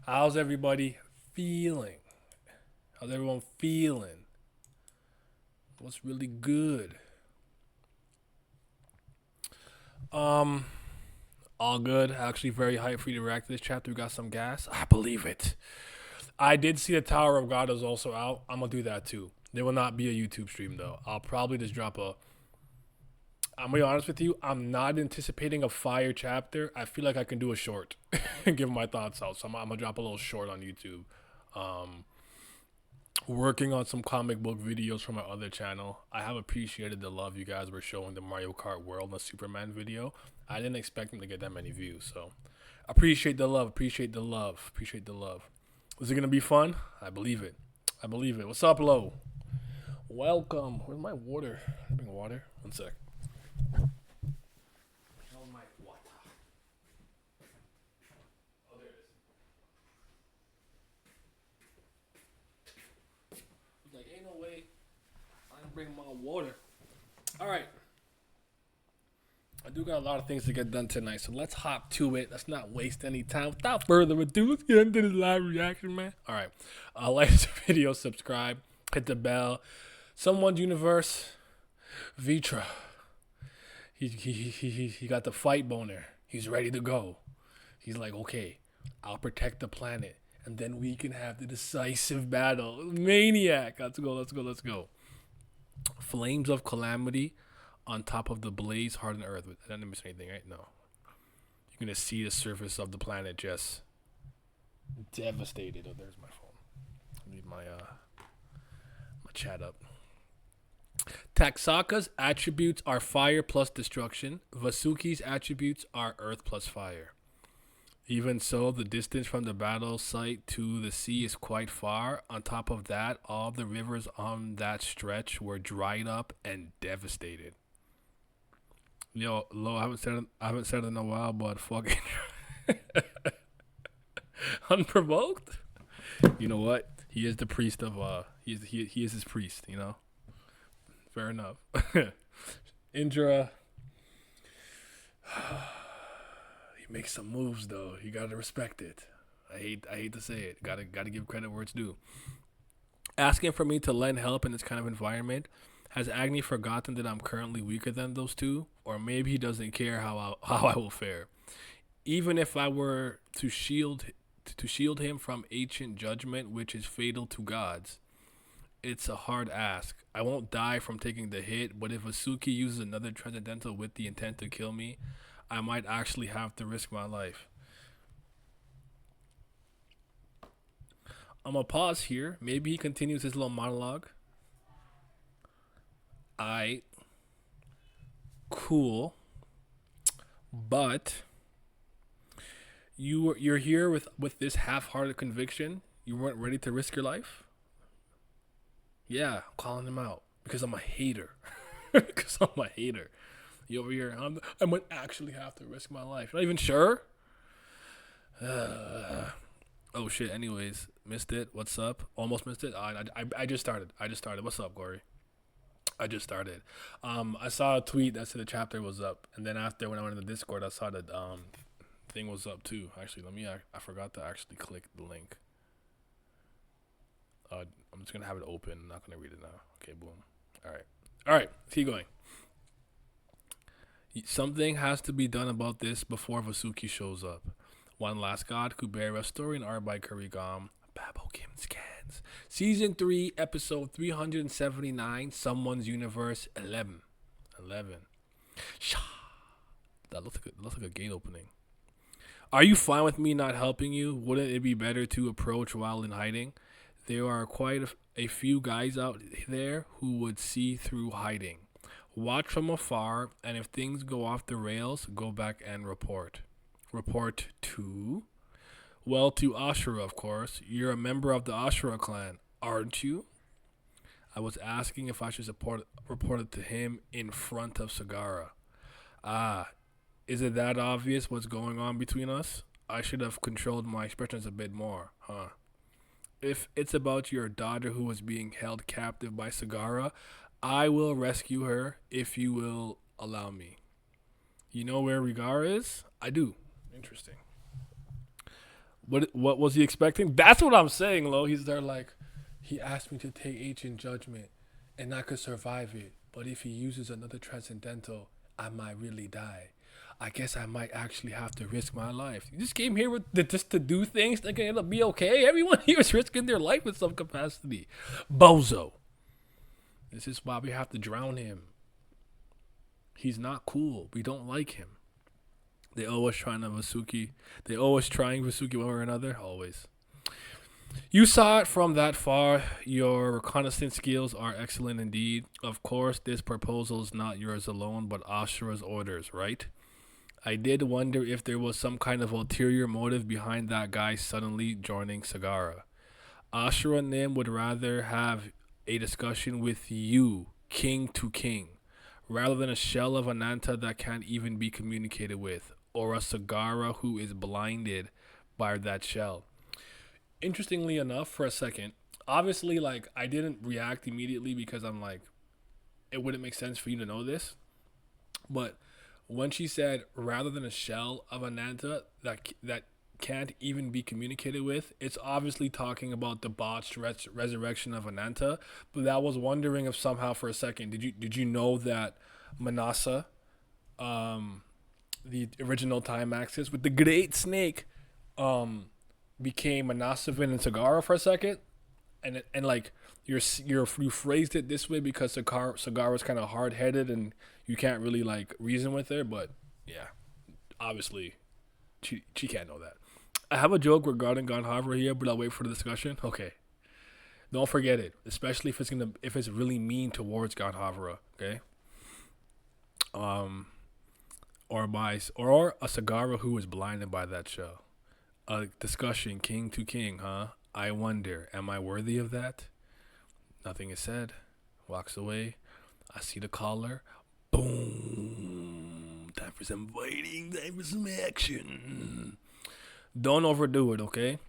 How's everybody feeling? How's everyone feeling? What's really good? Um, all good. Actually, very hyped for you to react to this chapter. We got some gas. I believe it. I did see the Tower of God is also out. I'm gonna do that too. There will not be a YouTube stream though. I'll probably just drop a. I'm gonna be honest with you. I'm not anticipating a fire chapter. I feel like I can do a short and give my thoughts out. So I'm gonna drop a little short on YouTube. Um, Working on some comic book videos for my other channel. I have appreciated the love you guys were showing the Mario Kart World and the Superman video. I didn't expect them to get that many views, so appreciate the love, appreciate the love, appreciate the love. Is it gonna be fun? I believe it. I believe it. What's up, Lo? Welcome. Where's my water? Bring water. One sec. Oh my water. Oh, there it is. Like, ain't no way I can bring my water. All right. I do got a lot of things to get done tonight, so let's hop to it. Let's not waste any time. Without further ado, let's get into this live reaction, man. All right. Like this video, subscribe, hit the bell. Someone's universe, Vitra. He got the fight boner. He's ready to go. He's like, okay, I'll protect the planet, and then we can have the decisive battle. Maniac. Let's go, let's go, let's go. Flames of calamity on top of the blaze hardened earth. I didn't miss anything, right? No. You're gonna see the surface of the planet just devastated. Oh, there's my phone. I need my chat up. Taksaka's attributes are fire plus destruction. Vasuki's attributes are earth plus fire. Even so, the distance from the battle site to the sea is quite far. On top of that, all the rivers on that stretch were dried up and devastated. Yo, Lo, I haven't said it in a while, but fucking unprovoked. You know what? He is the priest of he is his priest. You know, fair enough. Indra, he makes some moves though. You gotta respect it. I hate to say it. Gotta give credit where it's due. Asking for me to lend help in this kind of environment. Has Agni forgotten that I'm currently weaker than those two? Or maybe he doesn't care how I will fare. Even if I were to shield him from ancient judgment, which is fatal to gods, it's a hard ask. I won't die from taking the hit, but if Asuki uses another transcendental with the intent to kill me, I might actually have to risk my life. I'm gonna pause here. Maybe he continues his little monologue. I cool, but you're here with this half-hearted conviction. You weren't ready to risk your life. Yeah, I'm calling him out because I'm a hater. Because I'm a hater. You over here? I might actually have to risk my life. Not even sure. Oh shit. Anyways, missed it. What's up? Almost missed it. I just started. What's up, Gory? I just started. I saw a tweet that said the chapter was up, and then after when I went in the Discord, I saw that thing was up too. Actually, I forgot to actually click the link. I'm just gonna have it open. I'm not gonna read it now. Okay, boom. All right. Keep going. Something has to be done about this before Vasuki shows up. One Last God, Kubera, story and art by Kurigam. Babo Kim Scans. Season 3, episode 379, Someone's Universe 11. 11. Shah. That looks like a gate opening. Are you fine with me not helping you? Wouldn't it be better to approach while in hiding? There are quite a few guys out there who would see through hiding. Watch from afar, and if things go off the rails, go back and report. Report to? Well, to Ashura, of course. You're a member of the Ashura clan, aren't you? I was asking if I should report it to him in front of Sagara. Ah, is it that obvious what's going on between us? I should have controlled my expressions a bit more, huh? If it's about your daughter who was being held captive by Sagara, I will rescue her if you will allow me. You know where Rigar is? I do. Interesting. What was he expecting? That's what I'm saying, Lo. He's there like, he asked me to take ancient judgment, and I could survive it. But if he uses another transcendental, I might really die. I guess I might actually have to risk my life. You just came here just to do things, thinking it'll be okay. Everyone here is risking their life in some capacity. Bozo. This is why we have to drown him. He's not cool. We don't like him. They always trying to Vasuki. They always trying Vasuki one way or another. Always. You saw it from that far. Your reconnaissance skills are excellent indeed. Of course, this proposal is not yours alone, but Ashura's orders, right? I did wonder if there was some kind of ulterior motive behind that guy suddenly joining Sagara. Ashura and Nim would rather have a discussion with you, king to king, rather than a shell of Ananta that can't even be communicated with, or a Sagara who is blinded by that shell. Interestingly enough, for a second, obviously, like, I didn't react immediately because I'm like, it wouldn't make sense for you to know this. But when she said, rather than a shell of Ananta that can't even be communicated with, it's obviously talking about the botched resurrection of Ananta. But I was wondering if somehow for a second, did you know that Manasa, the original time axis with the great snake, became Manasavin and Sagara for a second, and like you phrased it this way because Sagara's kind of hard headed and you can't really like reason with her, but yeah, obviously she can't know that. I have a joke regarding Godhavra here, but I'll wait for the discussion. Okay, don't forget it, especially if it's really mean towards Godhavra. Okay, or a Sagara who is blinded by that show. A discussion, king to king, huh? I wonder, am I worthy of that? Nothing is said. Walks away. I see the collar. Boom. Time for some fighting. Time for some action. Don't overdo it, okay?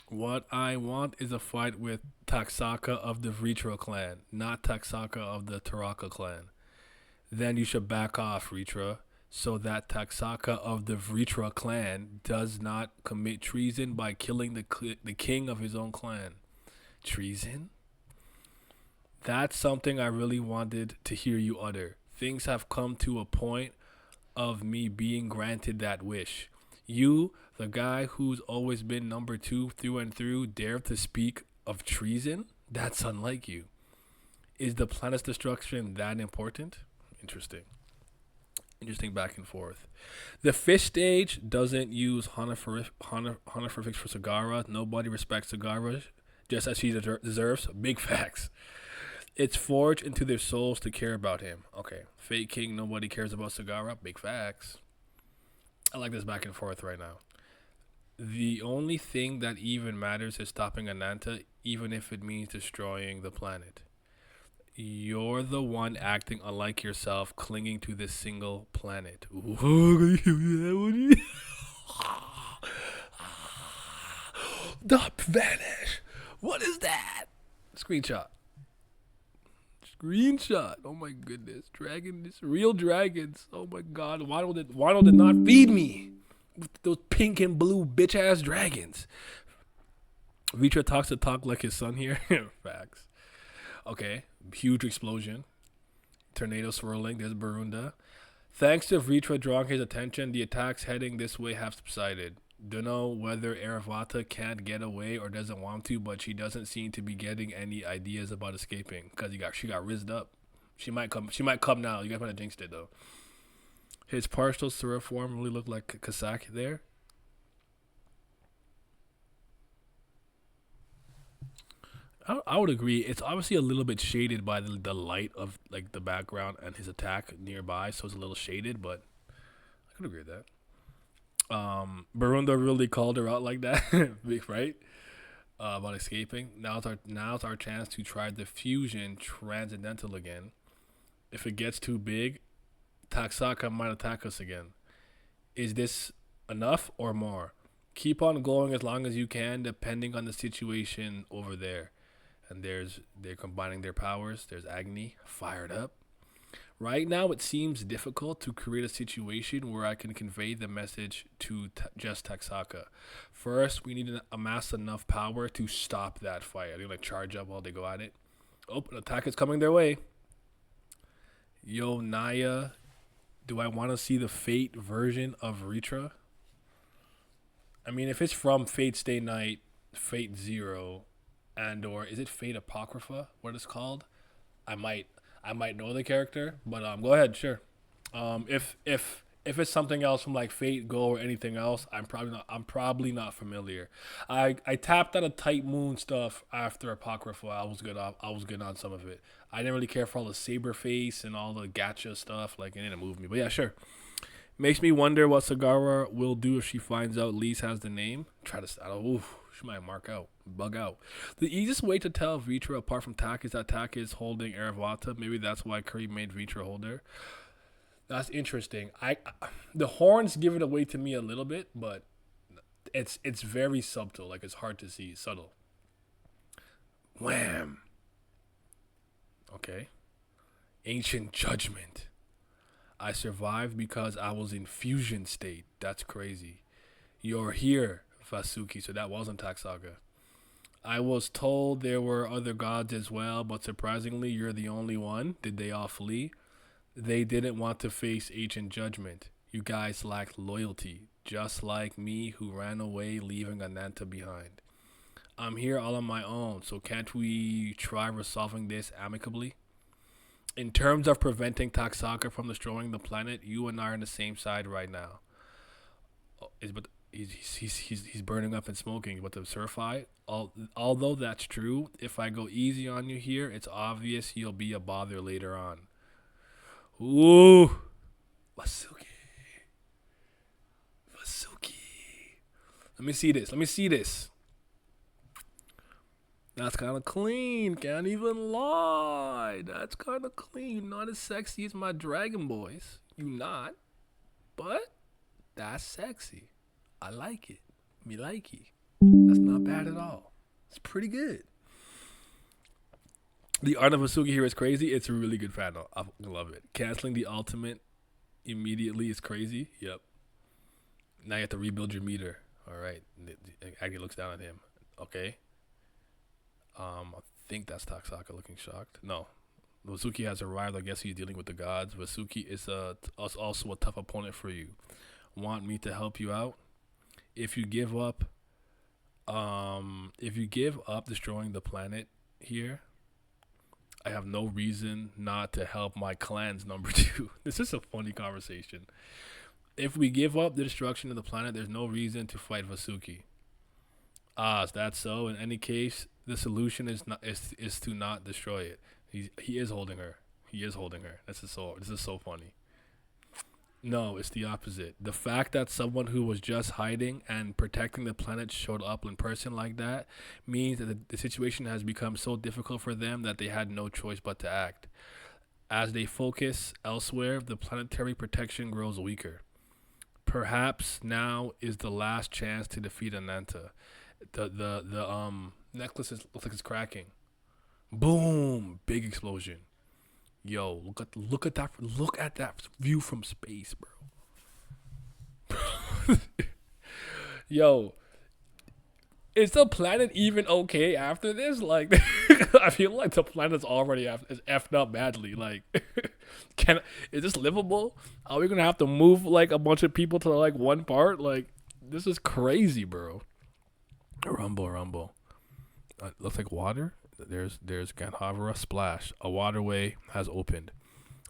What I want is a fight with Taksaka of the Vritra clan, not Taksaka of the Taraka clan. Then you should back off, Vritra, so that Taksaka of the Vritra clan does not commit treason by killing the king of his own clan. Treason? That's something I really wanted to hear you utter. Things have come to a point of me being granted that wish. You, the guy who's always been number 2 through and through, dare to speak of treason? That's unlike you. Is the planet's destruction that important? Interesting back and forth. The fish stage doesn't use honorifics for Sagara. Nobody respects Sagara just as she deserves. Big facts. It's forged into their souls to care about him. Okay. Fake king, nobody cares about Sagara. Big facts. I like this back and forth right now. The only thing that even matters is stopping Ananta, even if it means destroying the planet. You're the one acting unlike yourself, clinging to this single planet. Not vanish. What is that? Screenshot. Oh my goodness. Real dragons. Oh my god. Wano did not feed me with those pink and blue bitch ass dragons. Vitra talks to talk like his son here. Facts. Okay, huge explosion. Tornado swirling. There's Varuna. Thanks to Vritra drawing his attention, the attacks heading this way have subsided. Don't know whether Aravata can't get away or doesn't want to, but she doesn't seem to be getting any ideas about escaping because she got rizzed up. She might come now. You guys might have jinxed it though. His partial Sura form really looked like Kasak there. I would agree. It's obviously a little bit shaded by the light of like the background and his attack nearby, so it's a little shaded, but I could agree with that. Barunda really called her out like that, right? About escaping. Now's our chance to try the fusion transcendental again. If it gets too big, Taksaka might attack us again. Is this enough or more? Keep on going as long as you can, depending on the situation over there. And they're combining their powers. There's Agni, fired up. Right now, it seems difficult to create a situation where I can convey the message to just Taksaka. First, we need to amass enough power to stop that fight. They're gonna charge up while they go at it. Oh, an attack is coming their way. Yo, Naya, do I want to see the Fate version of Ritra? I mean, if it's from Fate Stay Night, Fate Zero, and or is it Fate Apocrypha? What it's called? I might I might know the character, but go ahead, sure. If it's something else from like Fate Go or anything else, I'm probably not familiar. I tapped out of Tight Moon stuff after Apocrypha. I was good on some of it. I didn't really care for all the saber face and all the gacha stuff. Like it didn't move me, but yeah, sure. Makes me wonder what Sagara will do if she finds out Lise has the name. Try to oof, she might mark out, bug out. The easiest way to tell Vitra apart from Tak is that Tak is holding Eravata. Maybe that's why Curry made Vitra hold her. That's interesting. The horns give it away to me a little bit, but it's very subtle. Like it's hard to see. Subtle. Wham. Okay. Ancient Judgment. I survived because I was in fusion state. That's crazy. You're here, Vasuki. So that wasn't Taksaka. I was told there were other gods as well, but surprisingly, you're the only one. Did they all flee? They didn't want to face ancient judgment. You guys lacked loyalty, just like me who ran away leaving Ananta behind. I'm here all on my own, so can't we try resolving this amicably? In terms of preventing Taksaka from destroying the planet, you and I are on the same side right now. But he's burning up and smoking. But to certify, although that's true, if I go easy on you here, it's obvious you'll be a bother later on. Ooh, Vasuki. Let me see this. That's kind of clean. Can't even lie. That's kind of clean. Not as sexy as my Dragon Boys. You not. But that's sexy. I like it. Me likey. That's not bad at all. It's pretty good. The art of Vasuki here is crazy. It's a really good panel. I love it. Canceling the ultimate immediately is crazy. Yep. Now you have to rebuild your meter. All right. Aggie looks down at him. Okay. I think that's Taksaka looking shocked. No. Vasuki has arrived. I guess he's dealing with the gods. Vasuki is also a tough opponent for you. Want me to help you out? If you give up destroying the planet here, I have no reason not to help my clan's number 2. This is a funny conversation. If we give up the destruction of the planet, there's no reason to fight Vasuki. Is that so? In any case, the solution is to not destroy it. He is holding her. This is so funny. No, it's the opposite. The fact that someone who was just hiding and protecting the planet showed up in person like that means that the situation has become so difficult for them that they had no choice but to act. As they focus elsewhere, the planetary protection grows weaker. Perhaps now is the last chance to defeat Ananta. The necklace looks like it's cracking. Boom! Big explosion. Yo, look at that view from space, bro. Yo, is the planet even okay after this? Like, I feel like the planet's already is effed up badly. Like, is this livable? Are we gonna have to move like a bunch of people to like one part? Like, this is crazy, bro. Rumble. Looks like water. There's Ganhavara splash. A waterway has opened.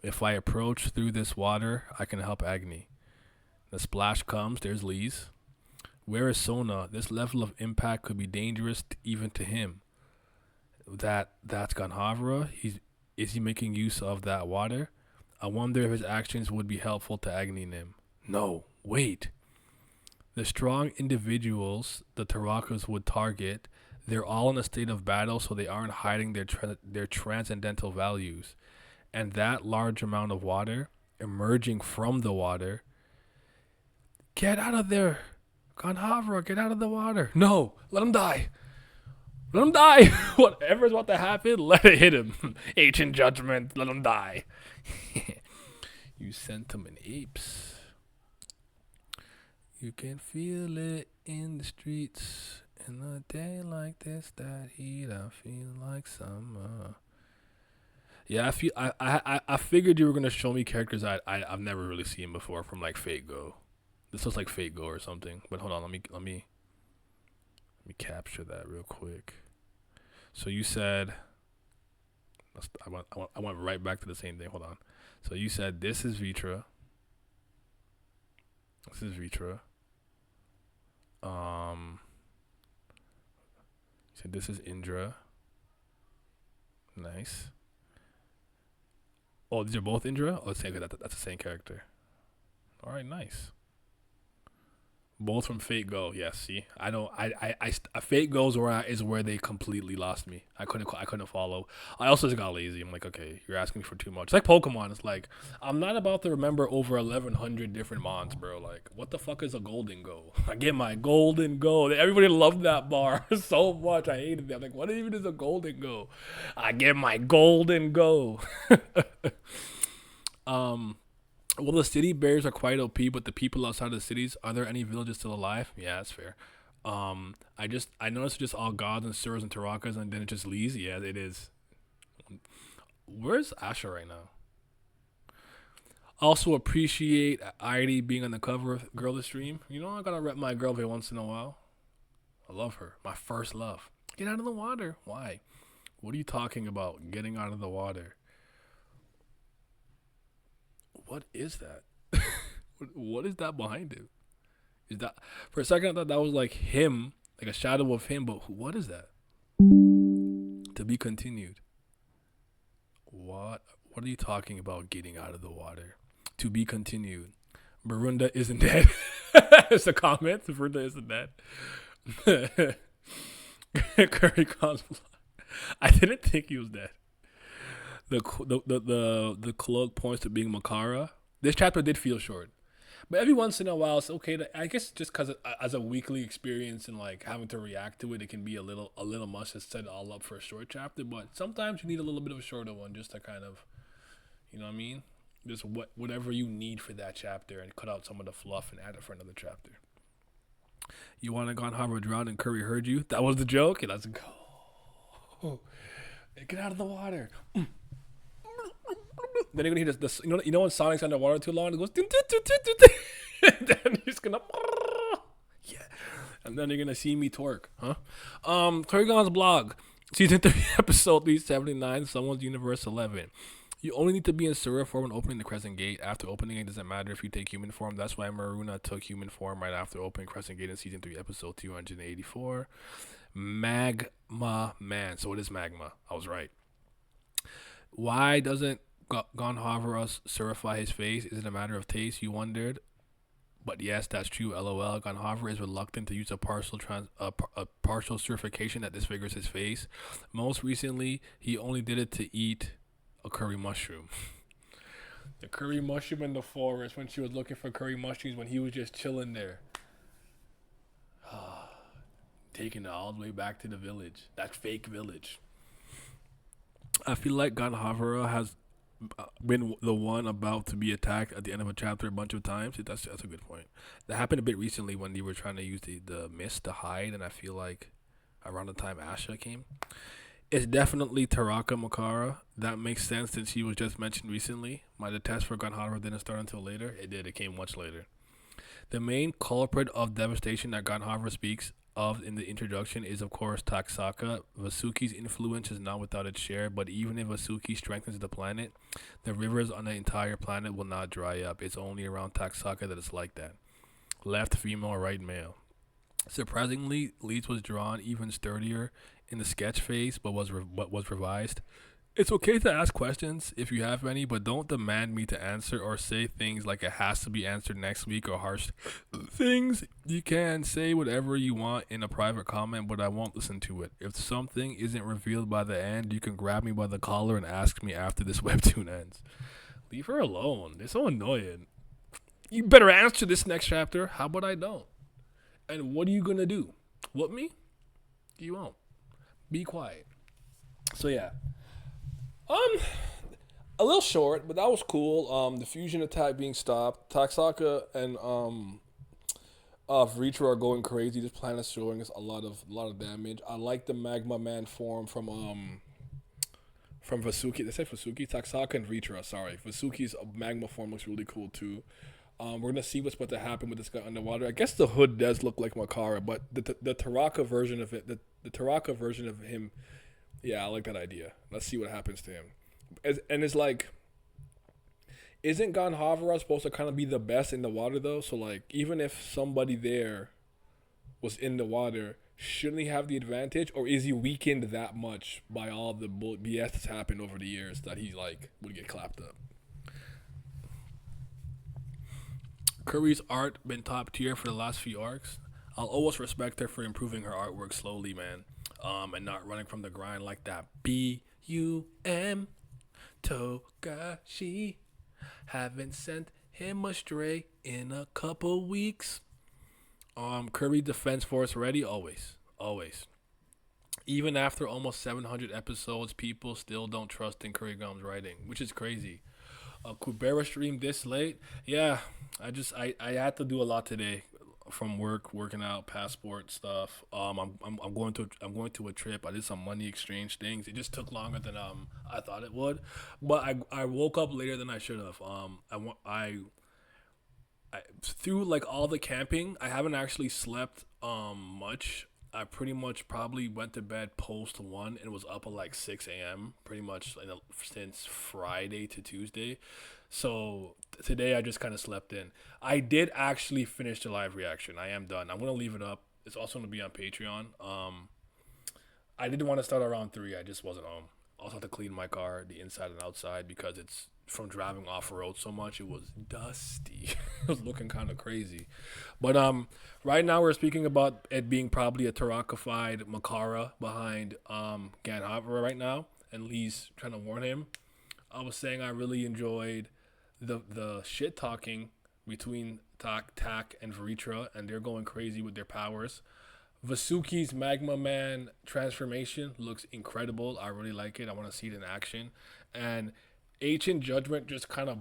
If I approach through this water, I can help Agni. The splash comes. There's Lise. Where is Sona? This level of impact could be dangerous even to him. That's Ganhavara. Is he making use of that water? I wonder if his actions would be helpful to Agni Nim. No, wait. The strong individuals the Tarakas would target, they're all in a state of battle, so they aren't hiding their transcendental values. And that large amount of water emerging from the water. Get out of there! Ganhavara, get out of the water! No! Let him die! Let him die. Whatever's about to happen, let it hit him. Ancient judgment, let him die. You sentiment apes. You can feel it in the streets. In a day like this, that heat, I feel like summer. Yeah, I figured you were gonna show me characters I've never really seen before from like Fate Go. This looks like Fate Go or something. But hold on, let me capture that real quick. So you said I went right back to the same thing. Hold on. So you said this is Vitra. This is Vitra. You said this is Indra. Nice. Oh, these are both Indra. Oh, let's say that's the same character. All right, nice. Both from Fate Go. Yes. See, I don't. Fate Go's is where they completely lost me. I couldn't follow. I also just got lazy. I'm like, okay, you're asking me for too much. It's like Pokemon. It's like I'm not about to remember over 1,100 different mons, bro. Like, what the fuck is a Golden Go? I get my Golden Go. Everybody loved that bar so much. I hated it. I'm like, what even is a Golden Go? I get my Golden Go. um. Well, the city bears are quite OP, but the people outside of the cities, are there any villages still alive? Yeah, that's fair. I noticed it's just all gods and Suras and Tarakas, and then it just leaves. Yeah, it is. Where's Asha right now? Also appreciate Idy being on the cover of Girl the Stream. You know, I gotta rep my girl every once in a while. I love her. My first love. Get out of the water. Why? What are you talking about? Getting out of the water. What is that? What is that behind him? Is that for a second I thought that was like him, like a shadow of him, but what is that? To be continued. What are you talking about getting out of the water? To be continued. Varuna isn't dead. It's a comment. Varuna isn't dead. Curry Khan's I didn't think he was dead. The cloak points to being Makara. This chapter did feel short, but every once in a while it's okay to. I guess just because as a weekly experience and like having to react to it, it can be a little much to set it all up for a short chapter. But sometimes you need a little bit of a shorter one just to kind of, you know what I mean? Just whatever you need for that chapter and cut out some of the fluff and add it for another chapter. You want to go on Harvard drown and Curry heard you? That was the joke. And let's go. Get out of the water. Then you're gonna hear this you know when Sonic's underwater too long, it goes and then he's gonna yeah, and then you're gonna see me twerk, huh? Trigon's blog, season 3, episode 379, Someone's Universe 11. You only need to be in Sura form when opening the Crescent Gate. After opening it, doesn't matter if you take human form. That's why Varuna took human form right after opening Crescent Gate in season 3, episode 284. Magma Man. So it is magma. I was right. Why doesn't Gonhavra certify his face? Is it a matter of taste? You wondered. But yes, that's true. LOL. Gonhavra is reluctant to use a partial certification that disfigures his face. Most recently, he only did it to eat a curry mushroom. The curry mushroom in the forest when she was looking for curry mushrooms when he was just chilling there. Taking it all the way back to the village. That fake village. I feel like Gonhavra has been the one about to be attacked at the end of a chapter a bunch of times. That's a good point. That happened a bit recently when they were trying to use the mist to hide, and I feel like around the time Asha came. It's definitely Taraka Makara. That makes sense since she was just mentioned recently. The test for Gonhavra didn't start until later. It did. It came much later. The main culprit of devastation that Gonhavra speaks of in the introduction is, of course, Taksaka. Vasuki's influence is not without its share, but even if Vasuki strengthens the planet, the rivers on the entire planet will not dry up. It's only around Taksaka that it's like that. Left female, right male. Surprisingly, Leeds was drawn even sturdier in the sketch phase, but was revised. It's okay to ask questions if you have any, but don't demand me to answer or say things like it has to be answered next week or harsh things. You can say whatever you want in a private comment, but I won't listen to it. If something isn't revealed by the end, you can grab me by the collar and ask me after this webtoon ends. Leave her alone. They're so annoying. You better answer this next chapter. How about I don't? And what are you going to do? Whoop me? You won't. Be quiet. So yeah, um, a little short, but that was cool. The fusion attack being stopped. Taksaka and Reacher are going crazy. This planet's showing us a lot of damage. I like the Magma Man form from Vasuki. Did I say Vasuki? Taksaka and Reacher. Sorry, Vasuki's magma form looks really cool too. We're gonna see what's about to happen with this guy underwater. I guess the hood does look like Makara, but the Taraka version of it, the Taraka version of him, yeah, I like that idea. Let's see what happens to him. And it's like, isn't Ganhavara supposed to kind of be the best in the water though? So like, even if somebody there was in the water, shouldn't he have the advantage, or is he weakened that much by all the BS that's happened over the years that he like would get clapped up? Curry's art been top tier for the last few arcs. I'll always respect her for improving her artwork slowly, man, and not running from the grind like that. BUM Togashi. Haven't sent him astray in a couple weeks. Kirby Defense Force ready? Always. Always. Even after almost 700 episodes, people still don't trust in Kurigam's writing, which is crazy. Kubera stream this late? Yeah, I had to do a lot today from work, working out, passport stuff. I'm going to a trip. I did some money exchange things. It just took longer than I thought it would, but I woke up later than I should have. I through like all the camping, I haven't actually slept much. I pretty much probably went to bed post 1 and was up at like 6 a.m. pretty much since Friday to Tuesday. So today I just kind of slept in. I did actually finish the live reaction. I am done. I'm gonna leave it up. It's also gonna be on Patreon. I didn't want to start around 3. I just wasn't home. Also had to clean my car, the inside and outside, because it's from driving off road so much. It was dusty. It was looking kind of crazy. But right now we're speaking about it being probably a Tarakafied Makara behind Ganhavara right now, and Lee's trying to warn him. I was saying I really enjoyed the shit talking between Tak and Veritra, and they're going crazy with their powers. Vasuki's Magma Man transformation looks incredible. I really like it. I want to see it in action. And Ancient Judgment just kind of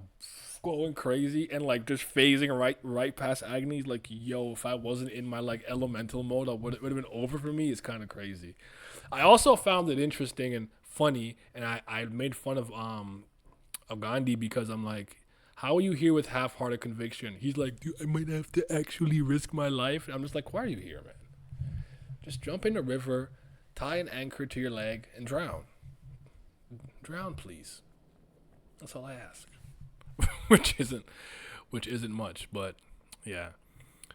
going crazy and like just phasing right past Agnes. Like, yo, if I wasn't in my like elemental mode, it would have been over for me. It's kind of crazy. I also found it interesting and funny, and I made fun of Gandhi because I'm like, how are you here with half-hearted conviction? He's like, dude, I might have to actually risk my life. And I'm just like, why are you here, man? Just jump in the river, tie an anchor to your leg, and drown. Drown, please. That's all I ask. which isn't much, but yeah.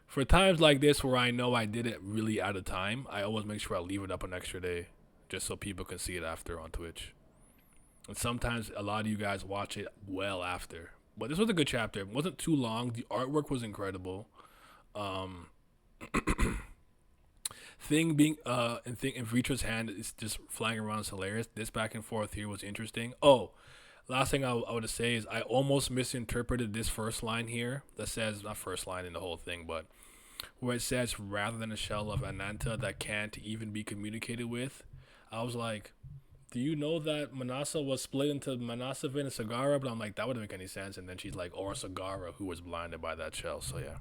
For times like this where I know I did it really out of time, I always make sure I leave it up an extra day just so people can see it after on Twitch. And sometimes a lot of you guys watch it well after. But this was a good chapter. It wasn't too long. The artwork was incredible. Thing being and thing in Vitra's hand is just flying around is hilarious. This back and forth here was interesting. Oh, last thing I would say is I almost misinterpreted this first line here that says, not first line in the whole thing, but where it says rather than a shell of Ananta that can't even be communicated with. I was like, do you know that Manasa was split into Manasavin and Sagara? But I'm like, that wouldn't make any sense. And then she's like, or Sagara, who was blinded by that shell. So yeah,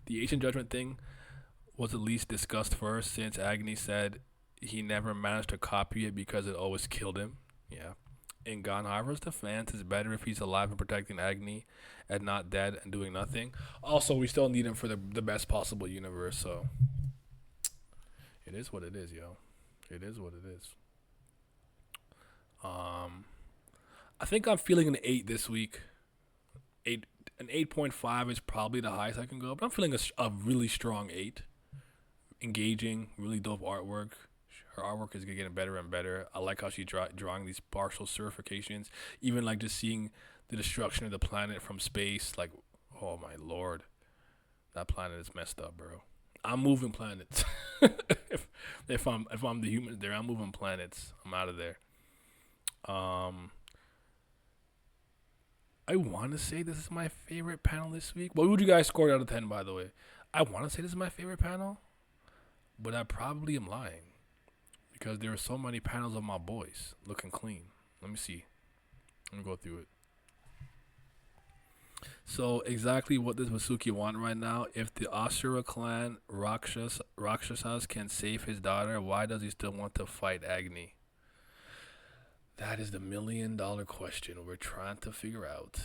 the Ancient Judgment thing was at least discussed first, since Agni said he never managed to copy it because it always killed him. Yeah. In Ganhavara's defense, it's better if he's alive and protecting Agni and not dead and doing nothing. Also, we still need him for the best possible universe, so it is what it is, yo. It is what it is. I think I'm feeling an 8 this week. An 8.5 is probably the highest I can go, but I'm feeling a really strong 8. Engaging, really dope artwork. Her artwork is getting better and better. I like how she's drawing these partial certifications. Even like just seeing the destruction of the planet from space. Like, oh my lord, that planet is messed up, bro. I'm moving planets. if I'm the humans there, I'm moving planets. I'm out of there. I want to say this is my favorite panel this week. What would you guys score out of 10, by the way? I want to say this is my favorite panel, but I probably am lying because there were so many panels of my boys looking clean. Let me see. Let me go through it. So exactly what does Vasuki want right now? If the Asura clan Rakshasas can save his daughter, why does he still want to fight Agni? That is the $1,000,000 question we're trying to figure out.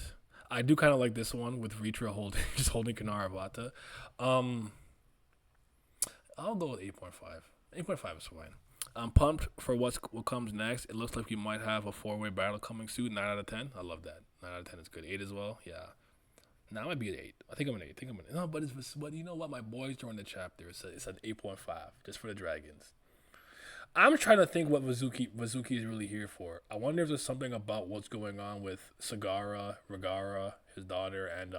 I do kind of like this one with Ritra holding just holding Kanaravata. Um, I'll go with 8.5. 8.5 is fine. I'm pumped for what comes next. It looks like we might have a four-way battle coming soon. 9 out of 10. I love that. 9 out of 10 is good. 8 as well. Yeah. Now I might be an 8. I think I'm an 8. No, but you know what? My boys during the chapter. It's an 8.5 just for the dragons. I'm trying to think what Vazuki is really here for. I wonder if there's something about what's going on with Sagara, Ragara, his daughter, and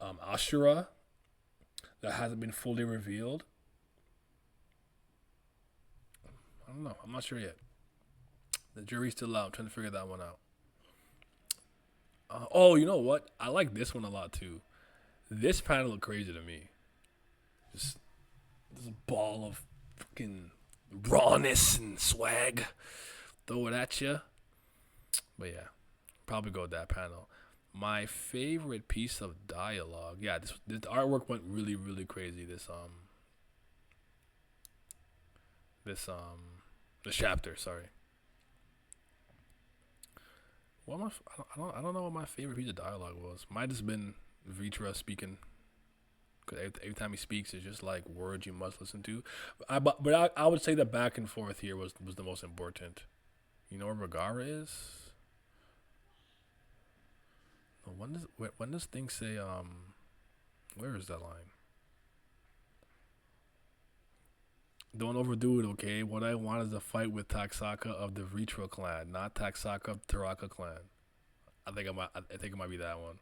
Ashura that hasn't been fully revealed. I don't know. I'm not sure yet. The jury's still out. I'm trying to figure that one out. Oh, you know what? I like this one a lot too. This panel looked crazy to me. Just this ball of fucking rawness and swag. Throw it at you. But yeah, probably go with that panel. My favorite piece of dialogue. Yeah, this artwork went really, really crazy. This chapter. Sorry. What am I don't know what my favorite piece of dialogue was. Might have been Vitra speaking. Cause every time he speaks, it's just like words you must listen to. But I would say the back and forth here was the most important. You know where Megara is? When does thing say where is that line? Don't overdo it, okay? What I want is a fight with Taksaka of the Vitra clan, not Taksaka of Taraka clan. I think it might be that one.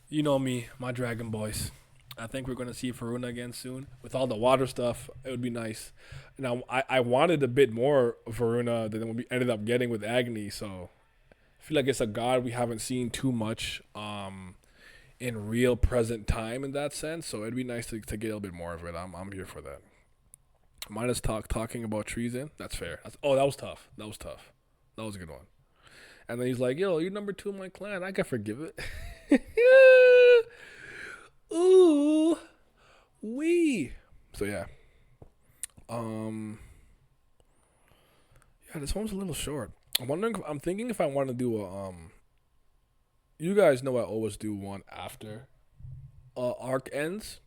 You know me, my dragon boys. I think we're gonna see Varuna again soon. With all the water stuff, it would be nice. Now I wanted a bit more Varuna than we ended up getting with Agni, so I feel like it's a god we haven't seen too much in real present time in that sense. So it'd be nice to get a little bit more of it. I'm here for that. Minus talking about treason. That's fair. That was tough. That was a good one. And then he's like, yo, you're number 2 in my clan. I can forgive it. Ooh. Wee. So yeah. Yeah, this one's a little short. I'm thinking if I want to do a you guys know I always do one after arc ends.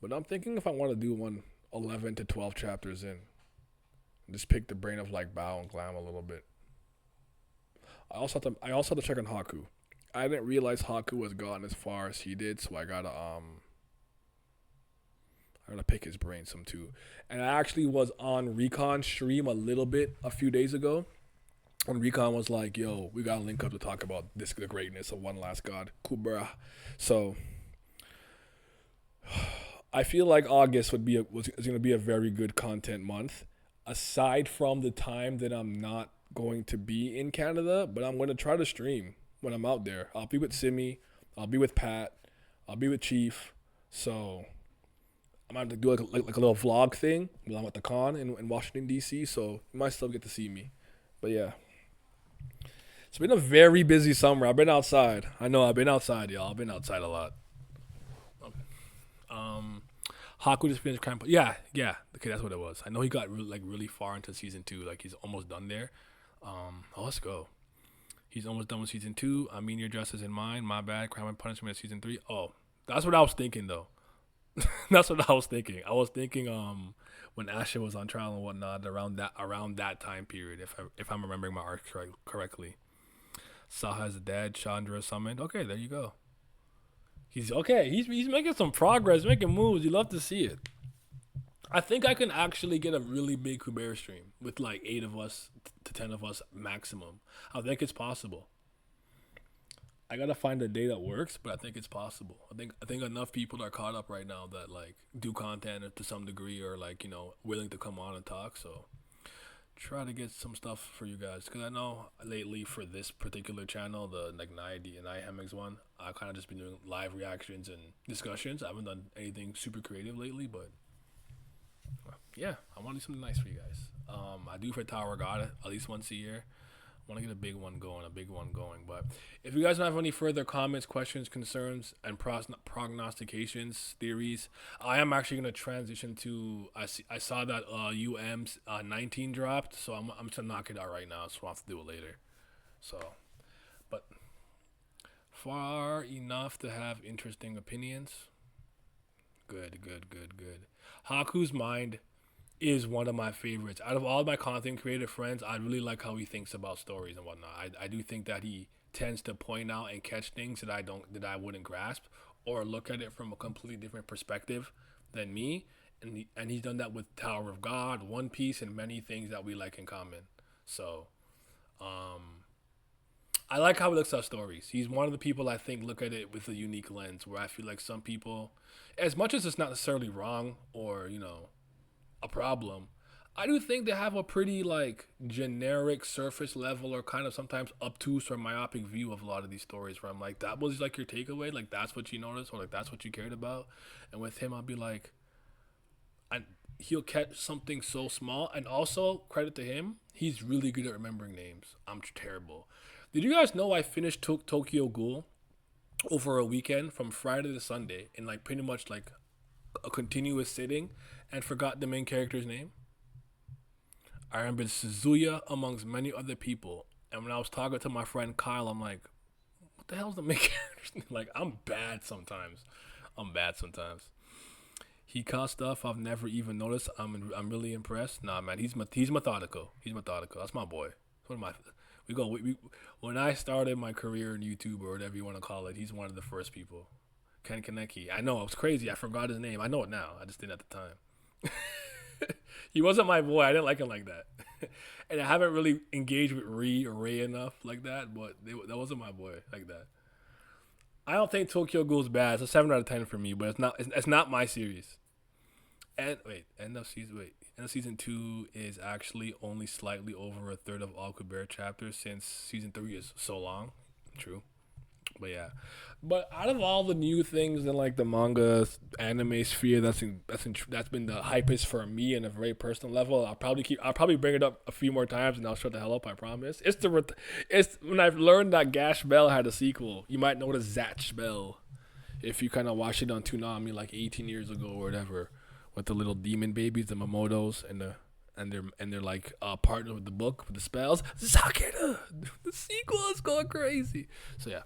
But I'm thinking if I want to do one 11 to 12 chapters in. Just pick the brain of like Bao and Glam a little bit. I also have to check on Haku. I didn't realize Haku has gotten as far as he did, so I gotta pick his brain some too. And I actually was on Recon stream a little bit a few days ago. When Recon was like, yo, we gotta link up to talk about the greatness of one last god, Kubera. So I feel like August is going to be a very good content month. Aside from the time that I'm not going to be in Canada, but I'm going to try to stream when I'm out there. I'll be with Simi, I'll be with Pat, I'll be with Chief. So I'm going to do like a little vlog thing while I'm at the con in Washington, D.C. So you might still get to see me. But yeah. It's been a very busy summer. I've been outside. I know I've been outside, y'all. I've been outside a lot. Haku just finished Crime. Yeah. Okay, that's what it was. I know he got really far into season 2. Like he's almost done there. Let's go. He's almost done with season 2. I mean, your justice in mine. My bad. Crime and Punishment season 3. Oh, that's what I was thinking though. That's what I was thinking. I was thinking when Asha was on trial and whatnot around that time period. If I'm remembering my arc correctly. Saha is dead. Chandra summoned. Okay, there you go. He's making some progress, making moves. You love to see it. I think I can actually get a really big Kubera stream with like 8 of us to 10 of us maximum. I think it's possible. I gotta find a day that works, but I think it's possible. I think enough people are caught up right now that like do content to some degree or like willing to come on and talk. So try to get some stuff for you guys because I know lately for this particular channel, the like Nai Hemmings one, I've kind of just been doing live reactions and discussions. I haven't done anything super creative lately, but Yeah, I want to do something nice for you guys. I do for Tower of God at least once a year. I want to get a big one going, a big one going. But if you guys don't have any further comments, questions, concerns, and prognostications, theories, I am actually going to transition to. I saw that UM's 19 dropped, so I'm just gonna knock it out right now. So I'll have to do it later. So, but far enough to have interesting opinions. Good, good, good, good. Haku's mind is one of my favorites. Out of all my content creator friends, I really like how he thinks about stories and whatnot. I do think that he tends to point out and catch things that I wouldn't grasp or look at it from a completely different perspective than me. And he's done that with Tower of God, One Piece, and many things that we like in common. So I like how he looks at stories. He's one of the people I think look at it with a unique lens where I feel like some people, as much as it's not necessarily wrong or, a problem, I do think they have a pretty like generic surface level or kind of sometimes obtuse or myopic view of a lot of these stories where I'm like, that was like your takeaway, like that's what you noticed or like that's what you cared about. And with him I'll be like, and he'll catch something so small. And also credit to him, he's really good at remembering names. I'm terrible. Did you guys know I finished Tokyo Ghoul over a weekend from Friday to Sunday in like pretty much like a continuous sitting and forgot the main character's name? I remember Suzuya amongst many other people. And when I was talking to my friend Kyle, I'm like, what the hell's the main character's name? Like, I'm bad sometimes. I'm bad sometimes. He caught stuff I've never even noticed. I'm really impressed. Nah, man, he's methodical. He's methodical. That's my boy. One of my when I started my career in YouTube or whatever you want to call it, he's one of the first people. Ken Kaneki. I know it was crazy. I forgot his name. I know it now. I just didn't at the time. He wasn't my boy. I didn't like him like that. And I haven't really engaged with Ray enough like that, but that wasn't my boy like that. I don't think Tokyo Ghoul's bad. It's a 7 out of 10 for me, but it's not my series. And wait, end of season 2 is actually only slightly over a third of all Kubera chapters since season 3 is so long. True. But yeah, but out of all the new things in like the manga anime sphere, that's been the hypest for me in a very personal level. I'll probably bring it up a few more times and I'll shut the hell up. I promise. It's when I've learned that Gash Bell had a sequel. You might know it as Zatch Bell if you kind of watched it on Toonami like 18 years ago or whatever, with the little demon babies, the Momotos, and they're like partnered with the book with the spells. Zakeda, the sequel is going crazy. So yeah.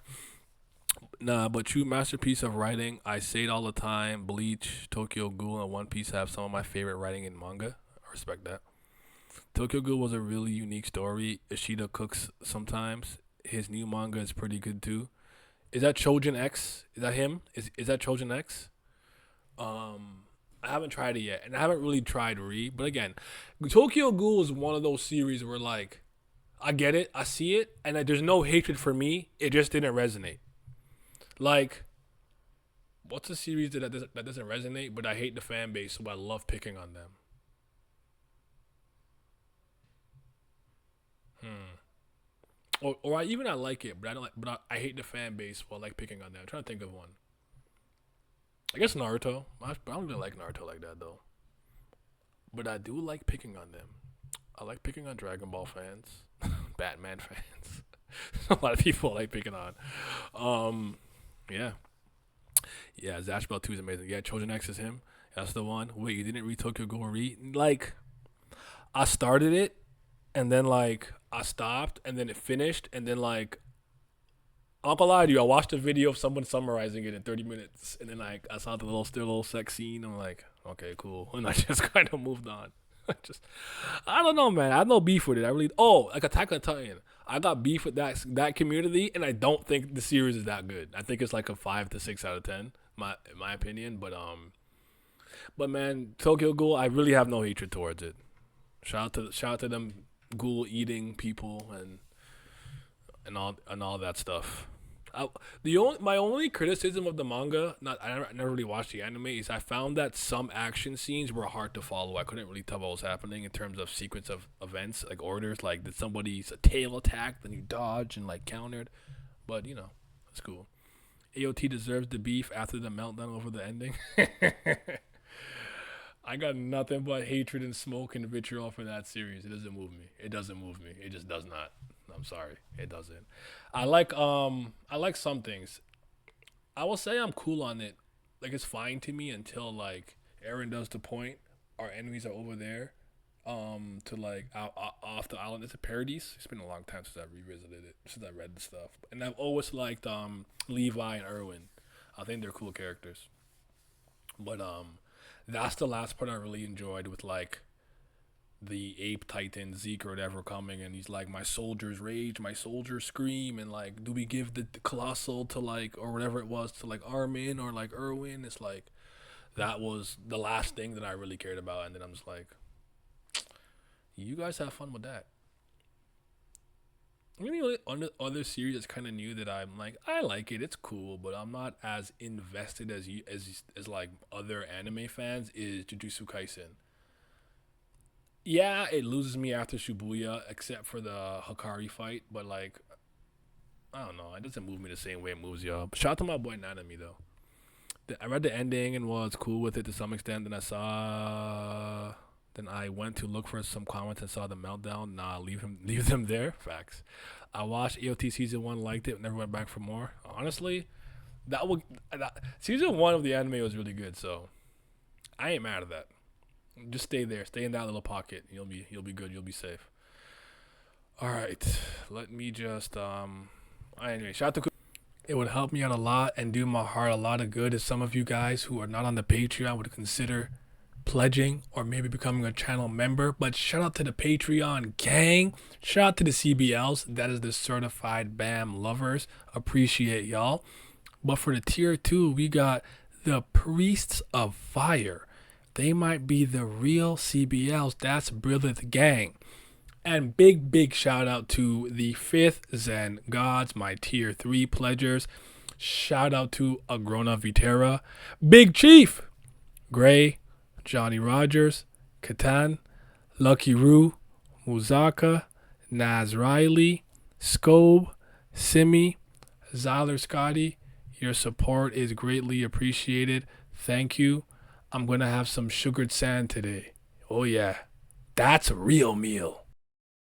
Nah, but true masterpiece of writing. I say it all the time. Bleach, Tokyo Ghoul, and One Piece have some of my favorite writing in manga. I respect that. Tokyo Ghoul was a really unique story. Ishida cooks sometimes. His new manga is pretty good too. Is that Chojin X? Is that him? Is that Chojin X? I haven't tried it yet, and I haven't really tried But again, Tokyo Ghoul is one of those series where like I get it, I see it, and there's no hatred for me. It just didn't resonate. Like, what's a series that doesn't resonate, but I hate the fan base, so I love picking on them? Hmm. Or I like it, but I don't like. But I hate the fan base, while I like picking on them. I'm trying to think of one. I guess Naruto. I don't really like Naruto like that though. But I do like picking on them. I like picking on Dragon Ball fans, Batman fans. A lot of people I like picking on. Um, yeah, yeah. Zash Bell 2 is amazing. Yeah, Children X is him. That's the one. Wait, you didn't read Tokyo Ghoul read? Like, I started it, and then like I stopped, and then it finished, and then like I'm not gonna lie to you, I watched a video of someone summarizing it in 30 minutes, and then like I saw the little sex scene. I'm like, okay, cool, and I just kind of moved on. I don't know, man. I have no beef with it. I really, like Attack on Titan. I got beef with that community, and I don't think the series is that good. I think it's like a 5 to 6 out of 10, in my opinion. But man, Tokyo Ghoul, I really have no hatred towards it. Shout out to them ghoul eating people and all that stuff. My only criticism of the manga, not I never really watched the anime, is I found that some action scenes were hard to follow. I couldn't really tell what was happening in terms of sequence of events, like orders, like did somebody's a tail attack, then you dodge and like countered. But that's cool. AOT deserves the beef after the meltdown over the ending. I got nothing but hatred and smoke and vitriol for that series. It doesn't move me. It doesn't move me. It just does not. I'm sorry. It doesn't. I like some things. I will say I'm cool on it. Like it's fine to me until like Aaron does the point. Our enemies are over there. To like off the island. It's a paradise. It's been a long time since I revisited it. Since I read the stuff. And I've always liked Levi and Irwin. I think they're cool characters. But that's the last part I really enjoyed with like the ape titan Zeke or whatever coming, and he's like, my soldiers rage, my soldiers scream, and like, do we give the colossal to like or whatever it was to like Armin or like Irwin? It's like that was the last thing that I really cared about, and then I'm just like, you guys have fun with that. I mean, the only other series that's kind of new that I'm like, I like it, it's cool, but I'm not as invested as you as like other anime fans is Jujutsu Kaisen. Yeah, it loses me after Shibuya, except for the Hikari fight. But like, I don't know, it doesn't move me the same way it moves y'all. But shout out to my boy Nanami though. I read the ending and was cool with it to some extent. Then I went to look for some comments and saw the meltdown. Nah, leave them there. Facts. I watched AOT season one, liked it, never went back for more. Honestly, season one of the anime was really good, so I ain't mad at that. Just stay there. Stay in that little pocket. You'll be good. You'll be safe. All right. Let me just anyway, shout out to. It would help me out a lot and do my heart a lot of good if some of you guys who are not on the Patreon would consider pledging or maybe becoming a channel member. But shout out to the Patreon gang. Shout out to the CBLs. That is the certified BAM lovers. Appreciate y'all. But for the tier 2, we got the Priests of Fire. They might be the real CBLs. That's Brilliant Gang. And big shout out to the 5th Zen Gods, my tier 3 pledgers. Shout out to Agrona Vitera, Big Chief, Gray, Johnny Rogers, Katan, Lucky Roo, Muzaka, Naz Riley, Scobe, Simi, Zyler Scotty. Your support is greatly appreciated. Thank you. I'm going to have some sugared sand today. Oh yeah, that's a real meal.